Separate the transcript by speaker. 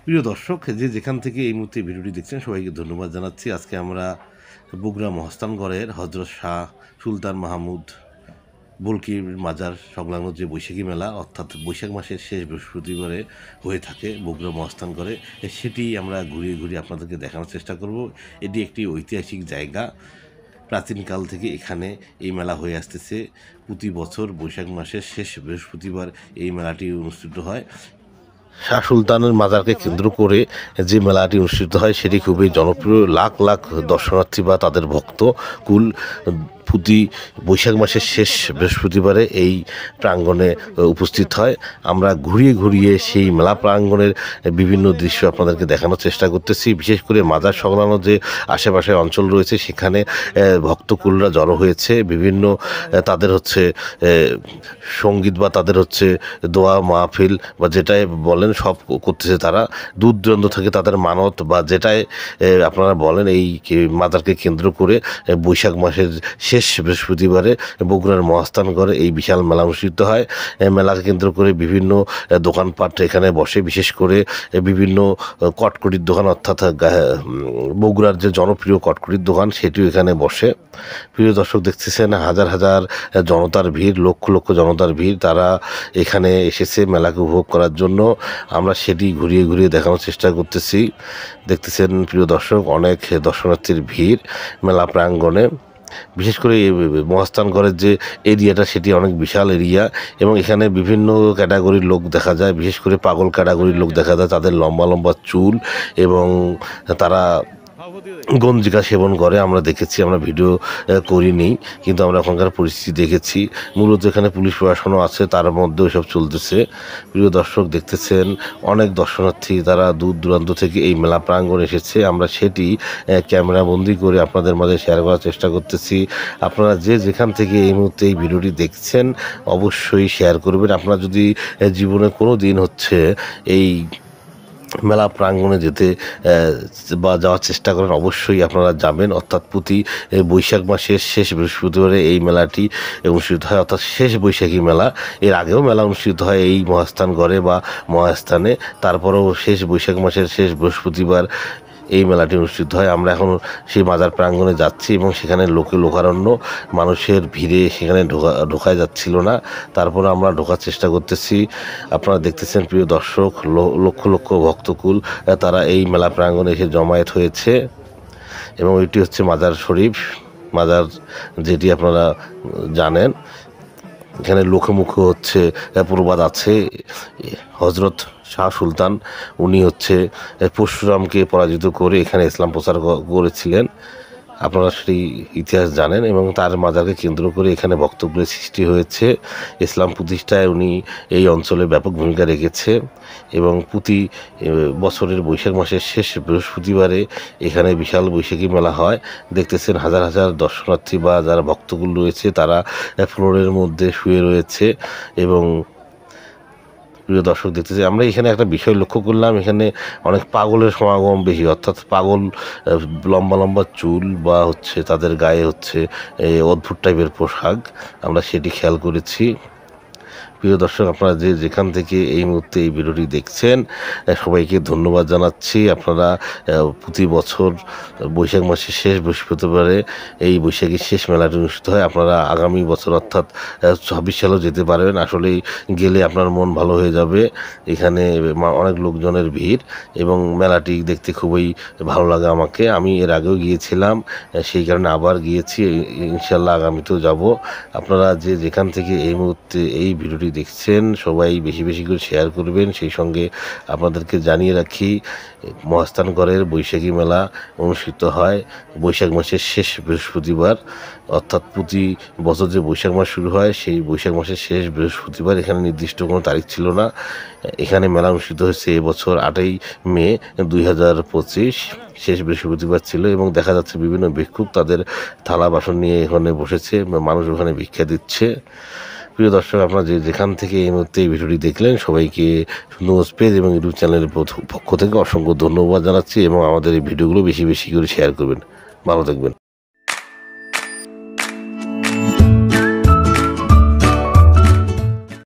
Speaker 1: প্রিয় দর্শক, যে যেখান থেকে এই মুহূর্তে ভিডিওটি দেখছেন সবাইকে ধন্যবাদ জানাচ্ছি। আজকে আমরা বগুড়া মহাস্থানগড়ের হজরত শাহ সুলতান মাহমুদ বুলকির মাজার সংলগ্ন যে বৈশাখী মেলা, অর্থাৎ বৈশাখ মাসের শেষ বৃহস্পতিবারে হয়ে থাকে বগুড়া মহাস্থানগড়ে, সেটি আমরা ঘুরিয়ে ঘুরিয়ে আপনাদেরকে দেখানোর চেষ্টা করব। এটি একটি ঐতিহাসিক জায়গা। প্রাচীনকাল থেকে এখানে এই মেলা হয়ে আসতেছে। প্রতি বছর বৈশাখ মাসের শেষ বৃহস্পতিবার এই মেলাটি অনুষ্ঠিত হয়। শাহ সুলতানের মাজারকে কেন্দ্র করে যে মেলাটি অনুষ্ঠিত হয় সেটি খুবই জনপ্রিয়। লাখ লাখ দর্শনার্থী বা তাদের ভক্ত কুল প্রতি বৈশাখ মাসের শেষ বৃহস্পতিবারে এই প্রাঙ্গণে উপস্থিত হয়। আমরা ঘুরিয়ে ঘুরিয়ে সেই মেলা প্রাঙ্গণের বিভিন্ন দৃশ্য আপনাদেরকে দেখানোর চেষ্টা করতেছি। বিশেষ করে মাজার সংলগ্ন যে আশেপাশে অঞ্চল রয়েছে সেখানে ভক্তকুলরা জড়ো হয়েছে। বিভিন্ন তাদের হচ্ছে সঙ্গীত বা তাদের হচ্ছে দোয়া মাহফিল বা যেটাই বলেন সব করতেছে তারা। দূর দূরান্ত থেকে তাদের মানত বা যেটাই আপনারা বলেন এই মাজারকে কেন্দ্র করে বৈশাখ মাসের শেষ বৃহস্পতিবারে বগুড়ার মহাস্থানগড়ে এই বিশাল মেলা অনুষ্ঠিত হয়। মেলাকে কেন্দ্র করে বিভিন্ন দোকানপাট এখানে বসে। বিশেষ করে বিভিন্ন কটকটির দোকান, অর্থাৎ বগুড়ার যে জনপ্রিয় কটকটির দোকান সেটিও এখানে বসে। প্রিয় দর্শক, দেখতেছেন হাজার হাজার জনতার ভিড়, লক্ষ লক্ষ জনতার ভিড়। তারা এখানে এসেছে মেলাকে উপভোগ করার জন্য। আমরা সেটি ঘুরিয়ে ঘুরিয়ে দেখানোর চেষ্টা করতেছি। দেখতেছেন প্রিয় দর্শক, অনেক দর্শনার্থীর ভিড় মেলা প্রাঙ্গণে। বিশেষ করে মহাস্থানগড়ের যে এরিয়াটা সেটি অনেক বিশাল এরিয়া এবং এখানে বিভিন্ন ক্যাটাগরির লোক দেখা যায়। বিশেষ করে পাগল ক্যাটাগরির লোক দেখা যায়। তাদের লম্বা লম্বা চুল এবং তারা গঞ্জিকা সেবন করে। আমরা দেখেছি, আমরা ভিডিও করিনি, কিন্তু আমরা ওখানকার পরিস্থিতি দেখেছি। মূলত এখানে পুলিশ প্রশাসনও আছে, তার মধ্যেও সব চলতেছে। প্রিয় দর্শক, দেখতেছেন অনেক দর্শনার্থী তারা দূর দূরান্ত থেকে এই মেলা প্রাঙ্গণে এসেছে। আমরা সেটি ক্যামেরাবন্দি করে আপনাদের মাঝে শেয়ার করার চেষ্টা করতেছি। আপনারা যে যেখান থেকে এই মুহূর্তে এই ভিডিওটি দেখছেন অবশ্যই শেয়ার করবেন। আপনারা যদি জীবনে কোনো দিন হচ্ছে এই মেলা প্রাঙ্গণে যেতে বা যাওয়ার চেষ্টা করেন অবশ্যই আপনারা যাবেন। অর্থাৎ প্রতি বৈশাখ মাসের শেষ বৃহস্পতিবারে এই মেলাটি অনুষ্ঠিত হয়, অর্থাৎ শেষ বৈশাখী মেলা। এর আগেও মেলা অনুষ্ঠিত হয় এই মহাস্থানগড়ে বা মহাস্থানে, তারপরেও শেষ বৈশাখ মাসের শেষ বৃহস্পতিবার এই মেলাটি অনুষ্ঠিত হয়। আমরা এখন সেই মাজার প্রাঙ্গণে যাচ্ছি এবং সেখানে লোকারণ্য, মানুষের ভিড়ে সেখানে ঢোকা যাচ্ছিল না। তারপর আমরা ঢোকার চেষ্টা করতেছি। আপনারা দেখতেছেন প্রিয় দর্শক, লক্ষ লক্ষ ভক্তকুল তারা এই মেলা প্রাঙ্গণে এসে জমায়েত হয়েছে এবং এটি হচ্ছে মাজার শরীফ, মাজার যেটি আপনারা জানেন। এখানে লোকে মুখে হচ্ছে প্রবাদ আছে, হজরত শাহ সুলতান উনি হচ্ছে পরশুরামকে পরাজিত করে এখানে ইসলাম প্রচার করেছিলেন। আপনারা সেই ইতিহাস জানেন এবং তার মাজারকে কেন্দ্র করে এখানে বক্তব্যের সৃষ্টি হয়েছে। ইসলাম প্রতিষ্ঠায় উনি এই অঞ্চলে ব্যাপক ভূমিকা রেখেছে এবং প্রতি বছরের বৈশাখ মাসের শেষ বৃহস্পতিবারে এখানে বিশাল বৈশাখী মেলা হয়। দেখতেছেন হাজার হাজার দর্শনার্থী বা যারা ভক্তগুলো রয়েছে তারা ফ্লোরের মধ্যে শুয়ে রয়েছে। এবং প্রিয় দর্শক, দেখতেছি আমরা এখানে একটা বিষয় লক্ষ্য করলাম, এখানে অনেক পাগলের সমাগম বেশি। অর্থাৎ পাগল, লম্বা লম্বা চুল বা হচ্ছে তাদের গায়ে হচ্ছে অদ্ভুত টাইপের পোশাক, আমরা সেটি খেয়াল করেছি। প্রিয় দর্শক, আপনারা যে যেখান থেকে এই মুহূর্তে এই ভিডিওটি দেখছেন সবাইকে ধন্যবাদ জানাচ্ছি। আপনারা প্রতি বছর বৈশাখ মাসের শেষ বৃহস্পতিবারে এই বৈশাখীর শেষ মেলাটি অনুষ্ঠিত হয়। আপনারা আগামী বছর অর্থাৎ 26 সালেও যেতে পারবেন। আসলেই গেলে আপনার মন ভালো হয়ে যাবে। এখানে অনেক লোকজনের ভিড় এবং মেলাটি দেখতে খুবই ভালো লাগে আমাকে। আমি এর আগেও গিয়েছিলাম, সেই কারণে আবার গিয়েছি। ইনশাল্লাহ আগামীতেও যাব। আপনারা যে যেখান থেকে এই মুহূর্তে এই ভিডিওটি দেখছেন সবাই বেশি বেশি করে শেয়ার করবেন। সেই সঙ্গে আপনাদেরকে জানিয়ে রাখি, মহাস্থানগড়ের বৈশাখী মেলা অনুষ্ঠিত হয় বৈশাখ মাসের শেষ বৃহস্পতিবার। অর্থাৎ প্রতি বছর যে বৈশাখ মাস শুরু হয় সেই বৈশাখ মাসের শেষ বৃহস্পতিবার। এখানে নির্দিষ্ট কোনো তারিখ ছিল না। এখানে মেলা অনুষ্ঠিত হয়েছে এবছর 8ই মে 2025, শেষ বৃহস্পতিবার ছিল এবং দেখা যাচ্ছে বিভিন্ন ভিক্ষুক তাদের থালা বাসন নিয়ে এখানে বসেছে, মানুষ ওখানে ভিক্ষা দিচ্ছে। প্রিয় দর্শক, আপনারা যে যেখান থেকে এই মুহূর্তে এই ভিডিওটি দেখলেন সবাইকে নিউজ পেজ এবং ইউটিউব চ্যানেলের পক্ষ থেকে অসংখ্য ধন্যবাদ জানাচ্ছি এবং আমাদের এই ভিডিওগুলো বেশি বেশি করে শেয়ার করবেন। ভালো থাকবেন।